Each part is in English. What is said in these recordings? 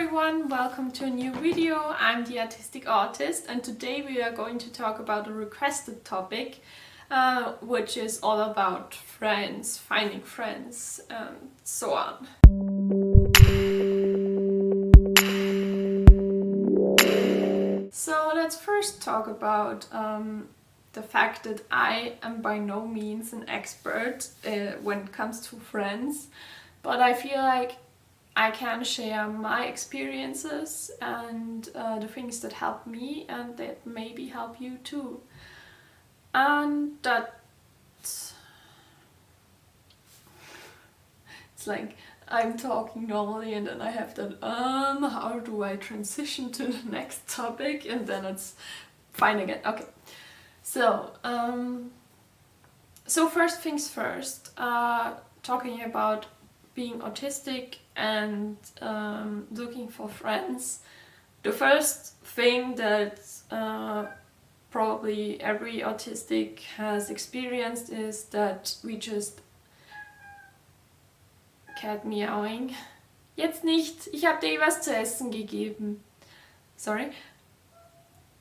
everyone, welcome to a new video. I'm the Autistic Artist and today we are going to talk about a requested topic which is all about friends, finding friends and so on. So let's first talk about the fact that I am by no means an expert when it comes to friends, but I feel like I can share my experiences and the things that help me and that maybe help you too. And it's like I'm talking normally and then I have that how do I transition to the next topic, and then it's fine again. Okay, so first things first, talking about being autistic and looking for friends. The first thing that probably every autistic has experienced is that we just cat meowing. Jetzt nicht, ich habe dir was zu essen gegeben. Sorry.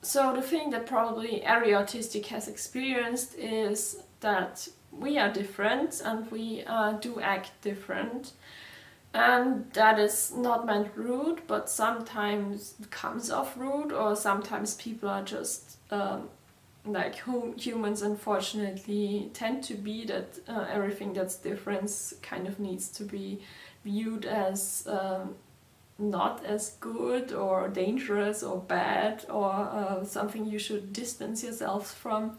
So the thing that probably every autistic has experienced is that we are different and we do act different, and that is not meant rude, but sometimes it comes off rude, or sometimes people are just like humans unfortunately tend to be, that everything that's different kind of needs to be viewed as not as good or dangerous or bad or something you should distance yourself from.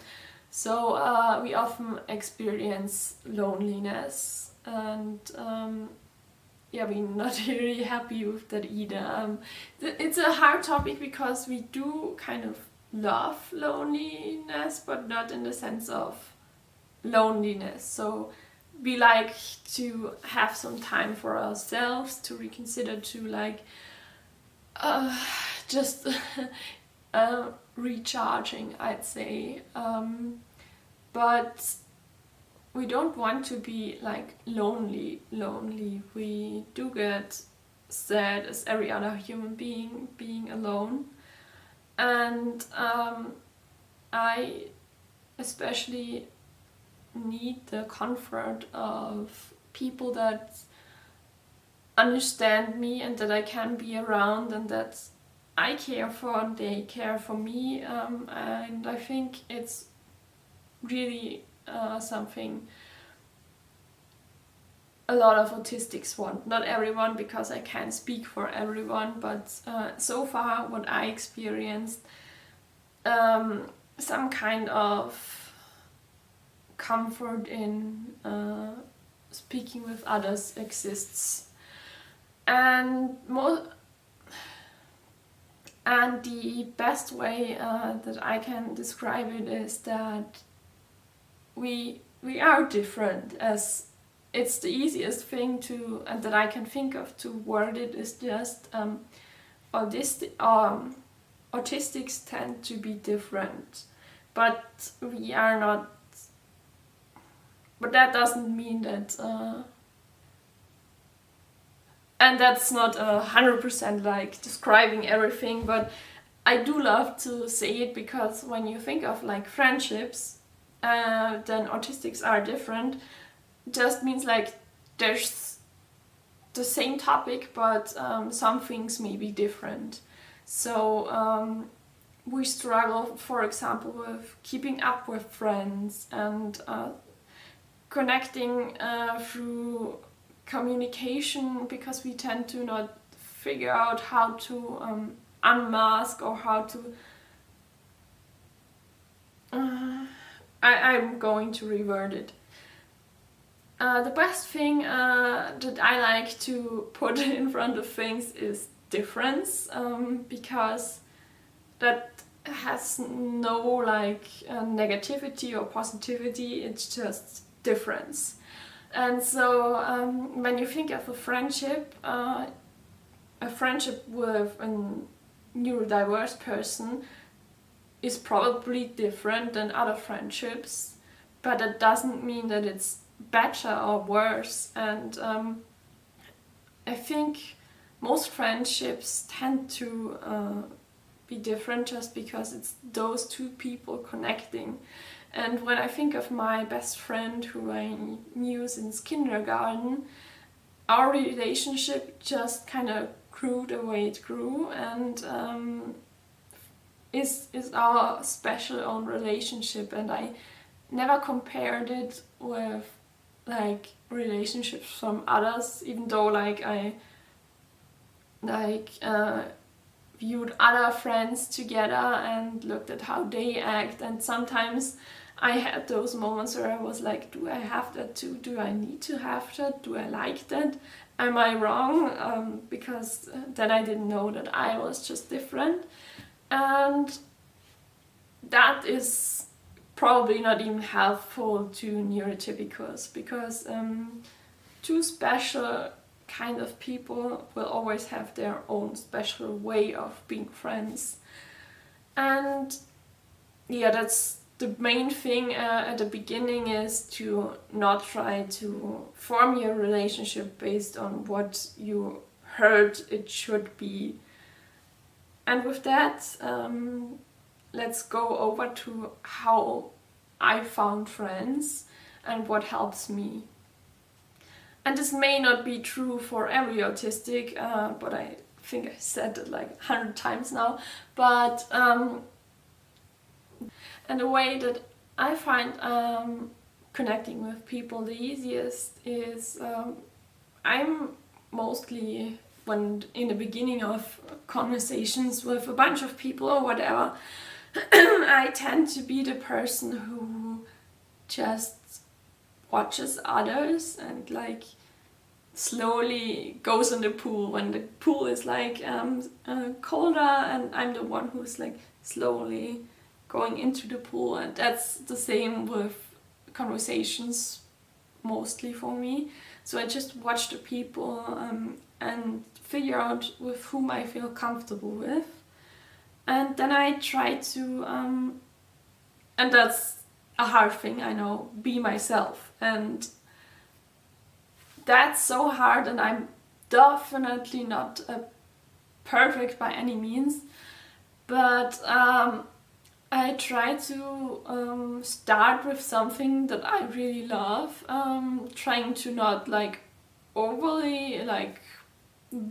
So we often experience loneliness, and yeah, we're not really happy with that either. It's a hard topic because we do kind of love loneliness, but not in the sense of loneliness. So we like to have some time for ourselves, to reconsider, to like just recharging, I'd say, but we don't want to be like lonely. We do get sad as every other human being alone, and I especially need the comfort of people that understand me and that I can be around and that I care for and they care for me, and I think it's really something a lot of autistics want. Not everyone, because I can't speak for everyone, but so far what I experienced, some kind of comfort in speaking with others exists. And the best way that I can describe it is that we are different, as it's the easiest thing to, and that I can think of to word it, is just autistics tend to be different, but we are not. But that doesn't mean that, and that's not 100% like describing everything, but I do love to say it, because when you think of like friendships, then autistics are different. Just means like there's the same topic, but some things may be different. So we struggle, for example, with keeping up with friends and connecting through communication, because we tend to not figure out how to unmask or how to I'm going to reword it. The best thing that I like to put in front of things is difference, because that has no like negativity or positivity, it's just difference. And so when you think of a friendship with a neurodiverse person is probably different than other friendships, but that doesn't mean that it's better or worse. And I think most friendships tend to be different just because it's those two people connecting. And when I think of my best friend who I knew since kindergarten, our relationship just kind of grew the way it grew, and is our special own relationship. And I never compared it with like relationships from others, even though like I viewed other friends together and looked at how they act, and sometimes I had those moments where I was like, do I have that too? Do I need to have that? Do I like that? Am I wrong? Because then I didn't know that I was just different. And that is probably not even helpful to neurotypicals, because two special kind of people will always have their own special way of being friends. And yeah, that's the main thing at the beginning, is to not try to form your relationship based on what you heard it should be. And with that, let's go over to how I found friends and what helps me. And this may not be true for every autistic, but I think I said it like 100 times now. But and the way that I find connecting with people the easiest is I'm mostly, when in the beginning of conversations with a bunch of people or whatever, I tend to be the person who just watches others and like slowly goes in the pool when the pool is like colder, and I'm the one who's like slowly going into the pool. And that's the same with conversations mostly for me. So I just watch the people and figure out with whom I feel comfortable with, and then I try to and that's a hard thing, I know, be myself. And that's so hard, and I'm definitely not perfect by any means, but I try to start with something that I really love, trying to not like overly like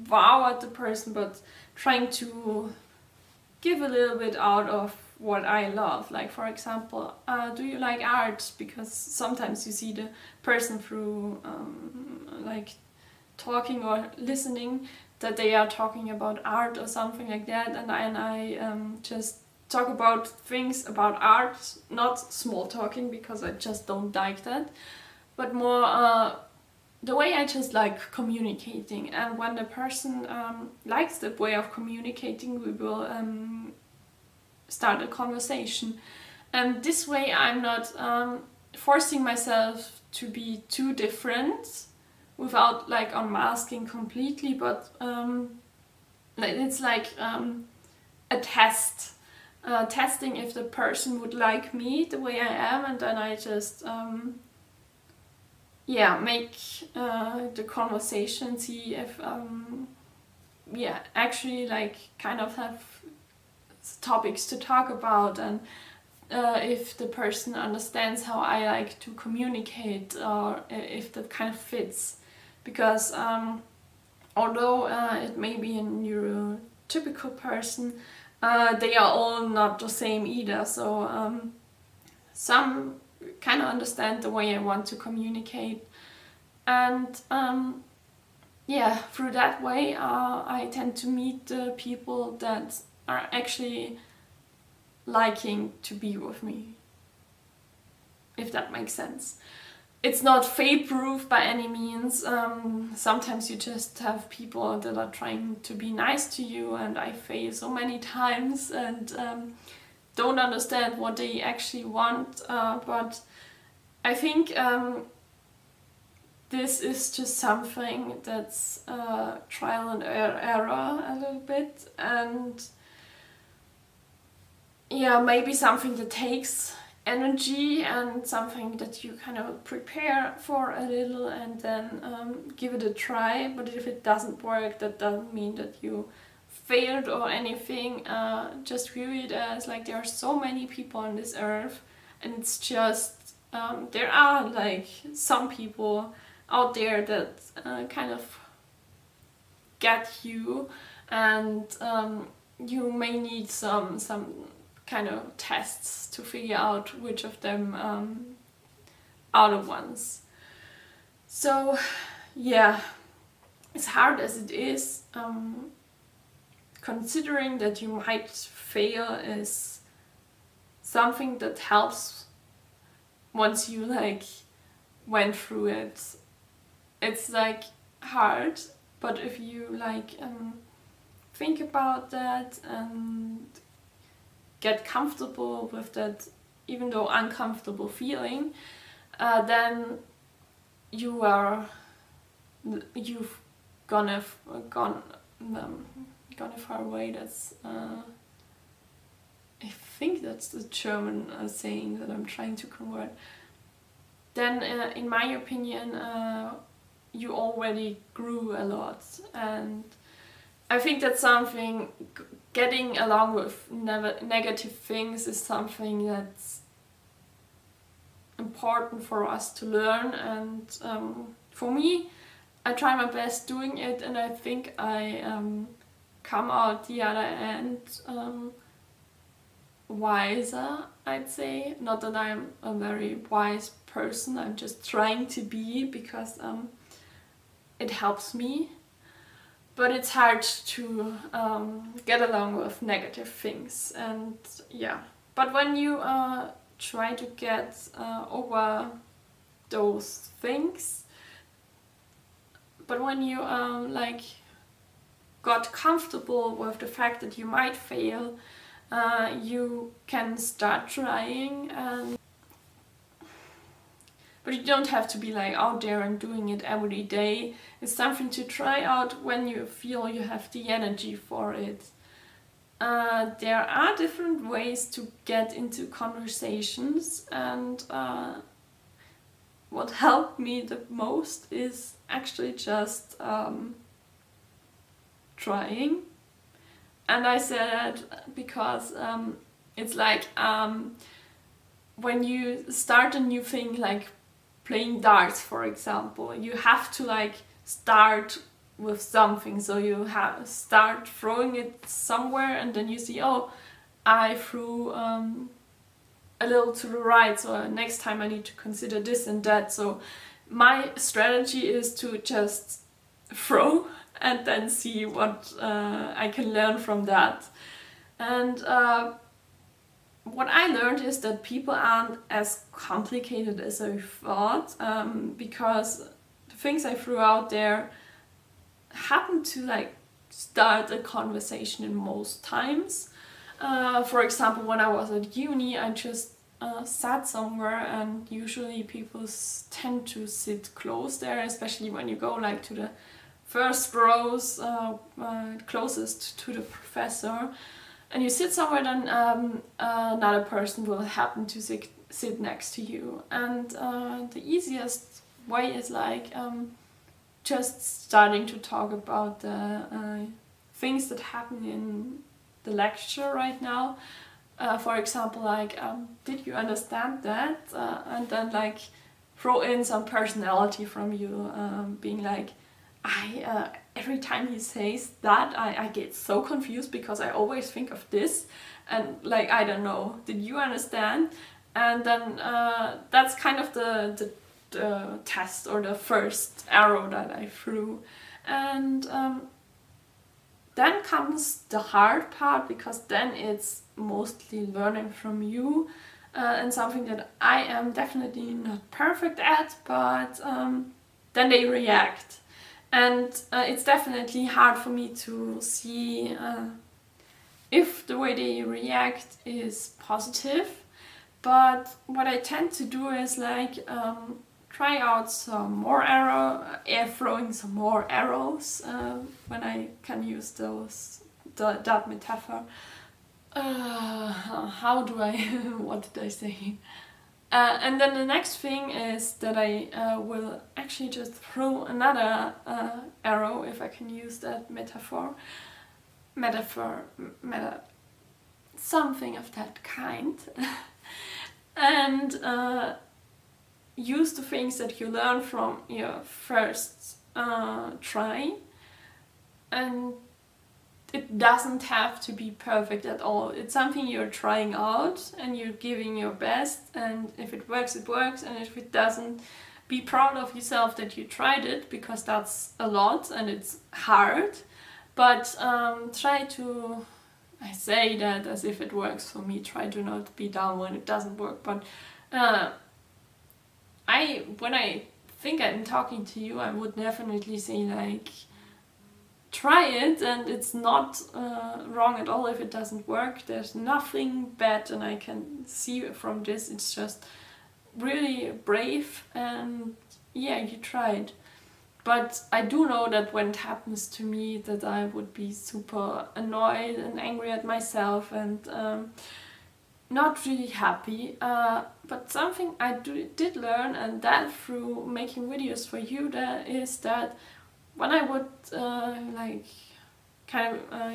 wow at the person, but trying to give a little bit out of what I love. Like, for example, do you like art? Because sometimes you see the person through like talking or listening that they are talking about art or something like that, and I just talk about things about art, not small talking because I just don't like that, but more the way I just like communicating. And when the person likes that way of communicating, we will start a conversation. And this way I'm not forcing myself to be too different without like unmasking completely, but it's like a test. Testing if the person would like me the way I am, and then I just make the conversation, see if actually like kind of have topics to talk about, and if the person understands how I like to communicate, or if that kind of fits. Because although it may be a neurotypical person, they are all not the same either. So some kind of understand the way I want to communicate, and through that way I tend to meet the people that are actually liking to be with me, if that makes sense. It's not fate proof by any means. Sometimes you just have people that are trying to be nice to you, and I fail so many times and don't understand what they actually want, but I think this is just something that's trial and error a little bit, and maybe something that takes energy and something that you kind of prepare for a little and then give it a try. But if it doesn't work, that doesn't mean that you failed or anything. Just view it as like there are so many people on this earth, and it's just there are like some people out there that kind of get you, and you may need some kind of tests to figure out which of them are the ones. So yeah, as hard as it is, considering that you might fail is something that helps once you like went through it. It's like hard, but if you like think about that and get comfortable with that, even though uncomfortable feeling, then you've gone far away. That's I think that's the German saying that I'm trying to convert. Then in my opinion, you already grew a lot, and I think that's something, getting along with negative things is something that's important for us to learn, and for me, I try my best doing it, and I think I come out the other end wiser, I'd say. Not that I'm a very wise person, I'm just trying to be, because it helps me. But it's hard to get along with negative things, and yeah. But when you try to get over those things, but when you like got comfortable with the fact that you might fail, you can start trying. But you don't have to be like out there and doing it every day. It's something to try out when you feel you have the energy for it. There are different ways to get into conversations, and what helped me the most is actually just trying. And I said that because it's like when you start a new thing, like playing darts, for example, you have to like start with something. So you start throwing it somewhere, and then you see, oh, I threw a little to the right, so next time I need to consider this and that. So my strategy is to just throw and then see what I can learn from that. And what I learned is that people aren't as complicated as I thought, because the things I threw out there happen to like start a conversation in most times. For example, when I was at uni, I just sat somewhere, and usually people tend to sit close there, especially when you go like to the first rows closest to the professor, and you sit somewhere, then another person will happen to sit next to you. And the easiest way is like just starting to talk about the things that happen in the lecture right now. For example, like, did you understand that? And then like throw in some personality from you, being like, every time he says that, I get so confused because I always think of this, and like, I don't know, did you understand? And then that's kind of the test, or the first arrow that I threw. And then comes the hard part, because then it's mostly learning from you, and something that I am definitely not perfect at, but then they react. And it's definitely hard for me to see if the way they react is positive. But what I tend to do is like try out some more throwing some more arrows when I can use that metaphor. how do I, what did I say? And then the next thing is that I will actually just throw another arrow, if I can use that metaphor, something of that kind, and use the things that you learn from your first try. And it doesn't have to be perfect at all. It's something you're trying out and you're giving your best, and if it works, it works, and if it doesn't, be proud of yourself that you tried it, because that's a lot and it's hard. But try to, I say that as if it works for me, try to not be down when it doesn't work. But when I think I'm talking to you, I would definitely say, like, try it, and it's not wrong at all if it doesn't work. There's nothing bad, and I can see from this, it's just really brave, and yeah, you tried. But I do know that when it happens to me, that I would be super annoyed and angry at myself, and not really happy. But something I did learn, and that through making videos for you, that is that when I would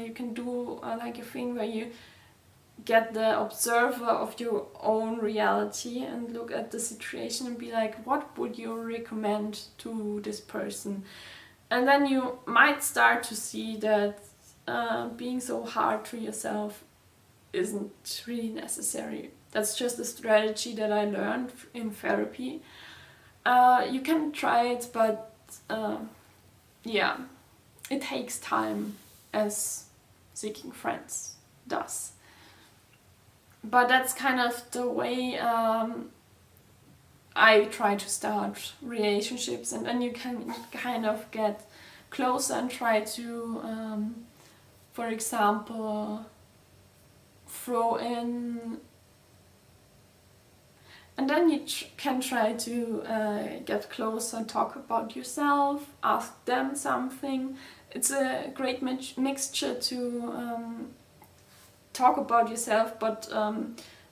you can do like a thing where you get the observer of your own reality and look at the situation and be like, what would you recommend to this person? And then you might start to see that being so hard to yourself isn't really necessary. That's just a strategy that I learned in therapy. You can try it, but yeah, it takes time, as seeking friends does. But that's kind of the way I try to start relationships, and then you can kind of get closer and try to, for example, throw in, and then you can try to get closer, talk about yourself, ask them something. It's a great mixture to talk about yourself, but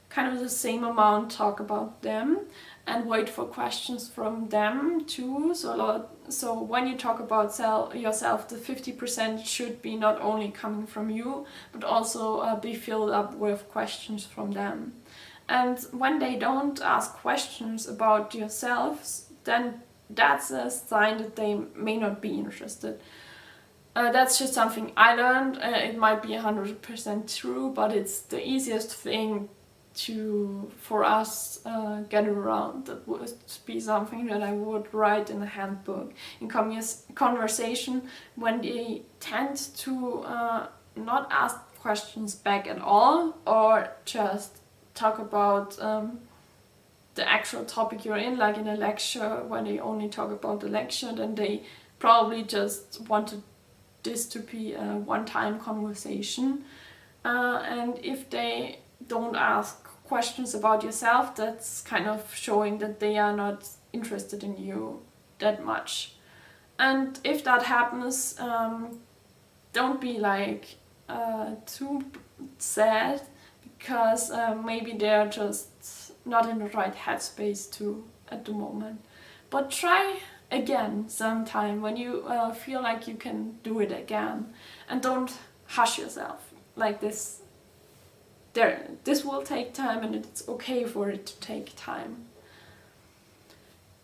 kind of the same amount talk about them, and wait for questions from them too. So when you talk about yourself, the 50% should be not only coming from you, but also be filled up with questions from them. And when they don't ask questions about yourselves, then that's a sign that they may not be interested. That's just something I learned. It might be 100% true, but it's the easiest thing for us get around. That would be something that I would write in a handbook. In conversation, when they tend to not ask questions back at all, or just talk about the actual topic you're in, like in a lecture, when they only talk about the lecture, then they probably just wanted this to be a one-time conversation. And if they don't ask questions about yourself, that's kind of showing that they are not interested in you that much. And if that happens, don't be like too sad, because maybe they're just not in the right headspace too at the moment. But try again sometime when you feel like you can do it again, and don't hush yourself like this. This will take time, and it's okay for it to take time.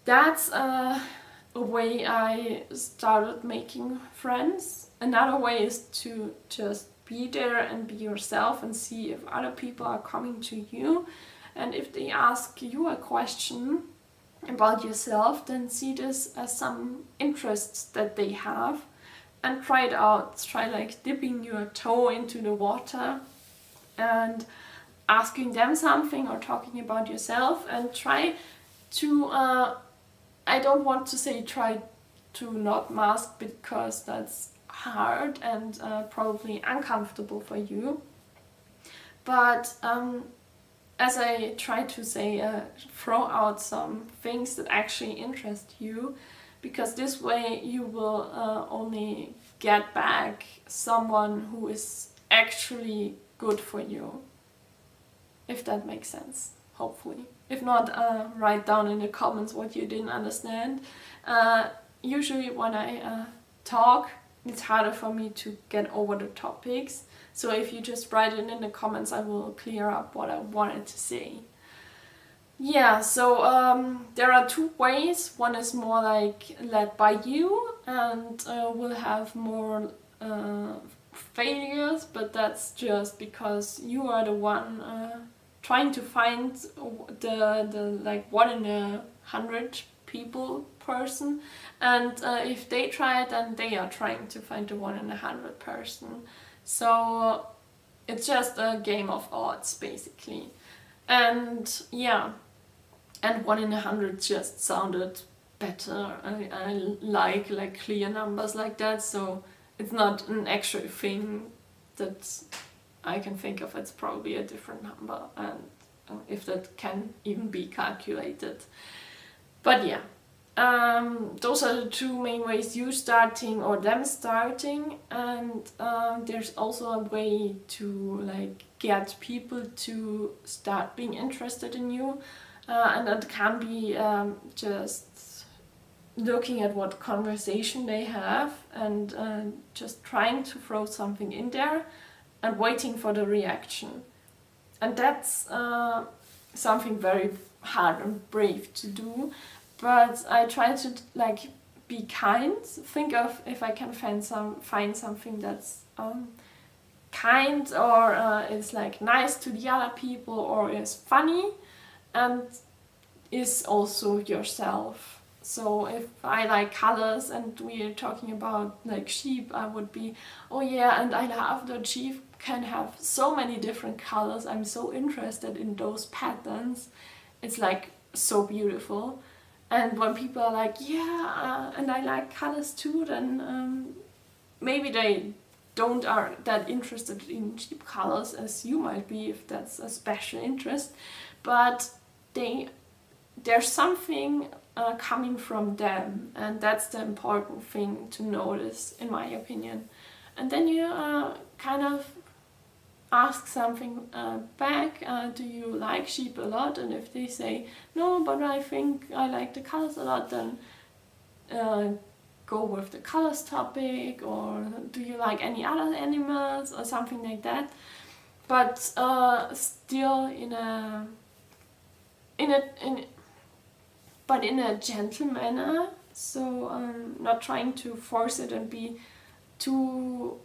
That's a way I started making friends. Another way is to just be there and be yourself, and see if other people are coming to you, and if they ask you a question about yourself, then see this as some interests that they have, and try it out. Try like dipping your toe into the water and asking them something, or talking about yourself, and try to I don't want to say try to not mask, because that's hard and probably uncomfortable for you. But as I try to say, throw out some things that actually interest you, because this way you will only get back someone who is actually good for you. If that makes sense, hopefully. If not, write down in the comments what you didn't understand. Usually when I talk, it's harder for me to get over the topics. So if you just write it in the comments, I will clear up what I wanted to say. Yeah, so there are two ways. One is more like led by you and will have more failures, but that's just because you are the one trying to find the like 1 in 100 people person, and if they try it, then they are trying to find the 1 in 100 person. So it's just a game of odds basically. And yeah, and 1 in 100 just sounded better. I like clear numbers like that, so it's not an actual thing that I can think of. It's probably a different number, and if that can even be calculated. But yeah, those are the two main ways, you starting or them starting. And there's also a way to like get people to start being interested in you, and that can be just looking at what conversation they have and just trying to throw something in there and waiting for the reaction. And that's something very hard and brave to do, but I try to like be kind, think of if I can find something that's kind, or is like nice to the other people, or is funny and is also yourself. So if I like colors and we are talking about like sheep, I would be, oh yeah, and I love that sheep can have so many different colors. I'm so interested in those patterns. It's like so beautiful. And when people are like, yeah, and I like colors too, then maybe they are that interested in sheep colors as you might be, if that's a special interest. But there's something coming from them, and that's the important thing to notice, in my opinion. And then you kind of ask something back. Do you like sheep a lot? And if they say no, but I think I like the colors a lot, then go with the colors topic. Or do you like any other animals or something like that? But still in a gentle manner. So not trying to force it and be too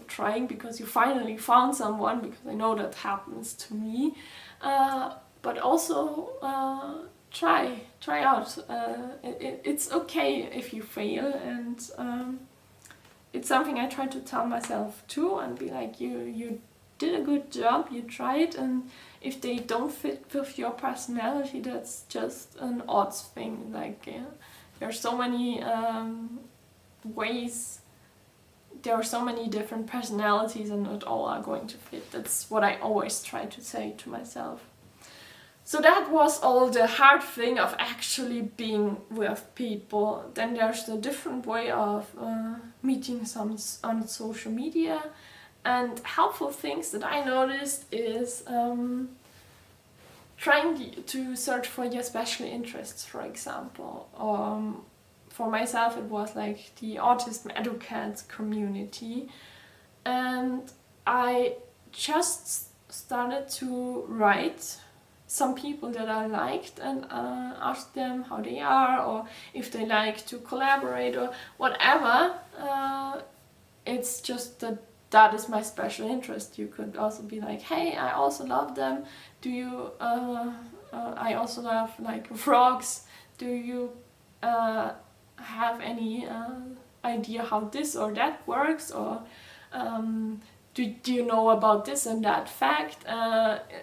trying because you finally found someone, because I know that happens to me. But also try out. It's okay if you fail, and it's something I try to tell myself too, and be like, you did a good job, you tried, and if they don't fit with your personality, that's just an odds thing. Like there are so many ways, there are so many different personalities, and not all are going to fit. That's what I always try to say to myself. So that was all the hard thing of actually being with people. Then there's the different way of meeting some on social media. And helpful things that I noticed is trying to search for your special interests, for example. For myself, it was like the autism educats community, and I just started to write some people that I liked and ask them how they are, or if they like to collaborate or whatever. It's just that is my special interest. You could also be like, hey, I also love them. Do you I also love like frogs. Do you have any idea how this or that works? Or do you know about this and that fact?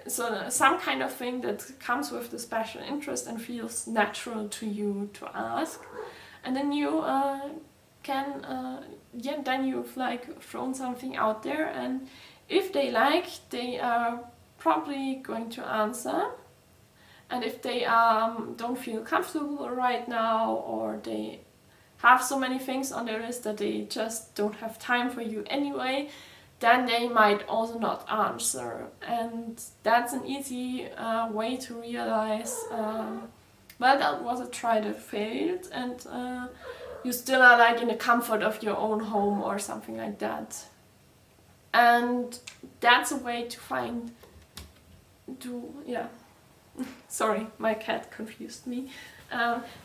So some kind of thing that comes with the special interest and feels natural to you to ask. And then you then you've like thrown something out there, and if they like, they are probably going to answer. And if they don't feel comfortable right now, or they have so many things on their list that they just don't have time for you anyway, then they might also not answer. And that's an easy way to realize, well, that was a try that failed, and you still are like in the comfort of your own home or something like that. And that's a way to find, yeah, sorry, my cat confused me.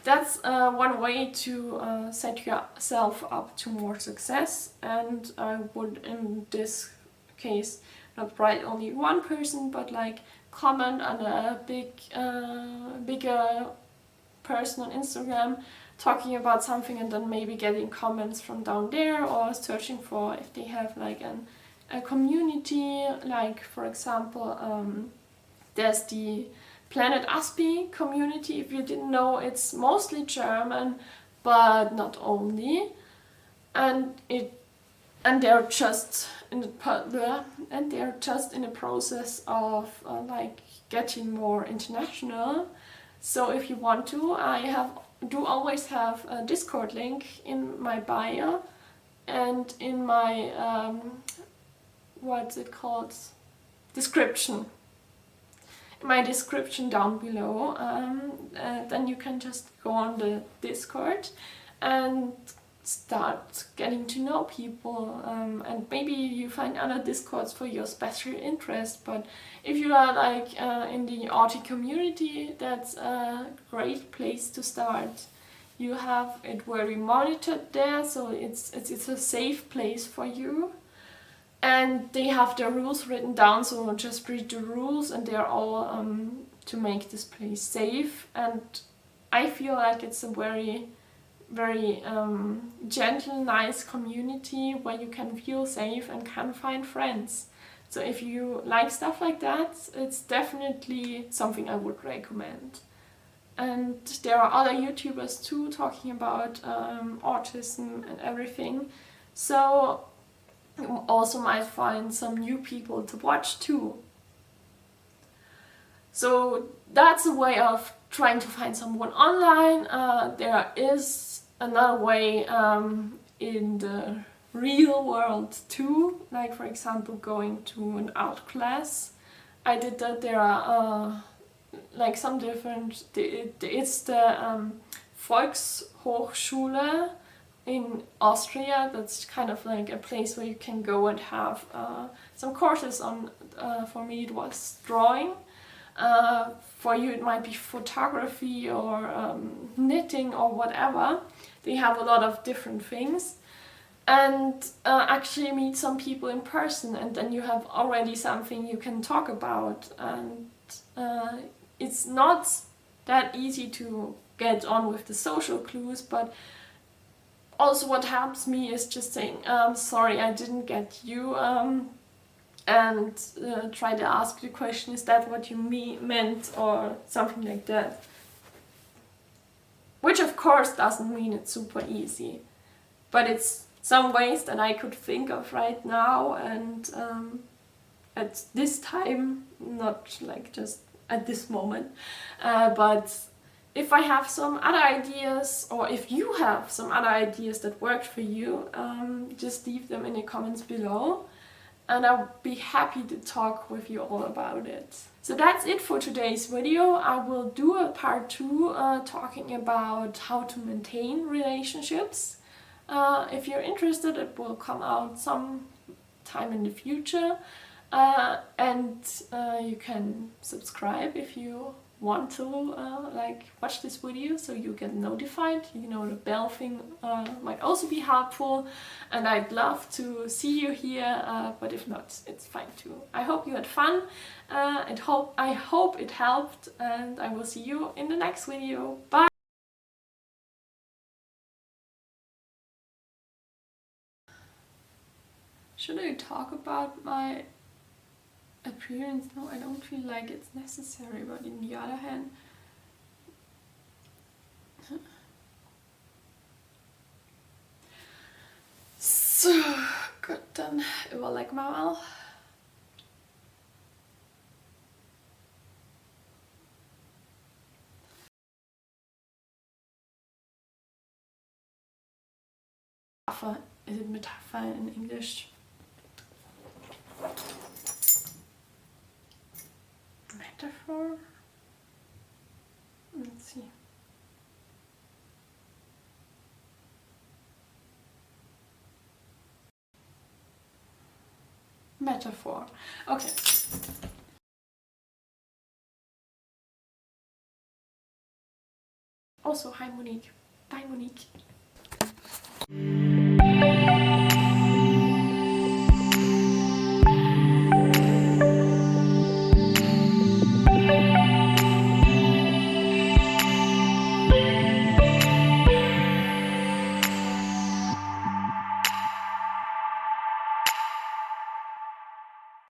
That's one way to set yourself up to more success, and I would in this case not write only one person, but like comment on a bigger person on Instagram talking about something, and then maybe getting comments from down there, or searching for if they have like a community, like for example there's the Planet Aspi community. If you didn't know, it's mostly German, but not only. And they're just in the process of like getting more international. So if you want to, I do always have a Discord link in my bio and in my what's it called, description. My description down below, then you can just go on the Discord and start getting to know people, and maybe you find other Discords for your special interest. But if you are like in the Auti community, that's a great place to start. You have it very monitored there, so it's a safe place for you. And they have their rules written down, so just read the rules, and they're all to make this place safe. And I feel like it's a very, very gentle, nice community where you can feel safe and can find friends. So if you like stuff like that, it's definitely something I would recommend. And there are other YouTubers too talking about autism and everything. So you also might find some new people to watch too. So that's a way of trying to find someone online. There is another way in the real world too, like for example going to an art class. I did that. There are like some different, it's the Volkshochschule in Austria. That's kind of like a place where you can go and have some courses on, for me it was drawing, for you it might be photography or knitting or whatever. They have a lot of different things, and actually meet some people in person, and then you have already something you can talk about. And it's not that easy to get on with the social clues, but also what helps me is just saying, sorry, I didn't get you, and try to ask the question, is that what you meant, or something like that. Which of course doesn't mean it's super easy, but it's some ways that I could think of right now, and at this time, not like just at this moment, but if I have some other ideas, or if you have some other ideas that worked for you, just leave them in the comments below, and I'll be happy to talk with you all about it. So that's it for today's video. I will do a part 2 talking about how to maintain relationships. If you're interested, it will come out some time in the future, and you can subscribe if you want to like watch this video, so you get notified. You know, the bell thing might also be helpful, and I'd love to see you here, but if not, it's fine too. I hope you had fun, I hope it helped, and I will see you in the next video. Bye! Should I talk about my appearance? No, I don't feel like it's necessary, but on the other hand, så godt, den overlegger meg vel. Is it metaphor in English? Metaphor. Let's see. Metaphor. Okay. Also, hi Monique. Bye Monique.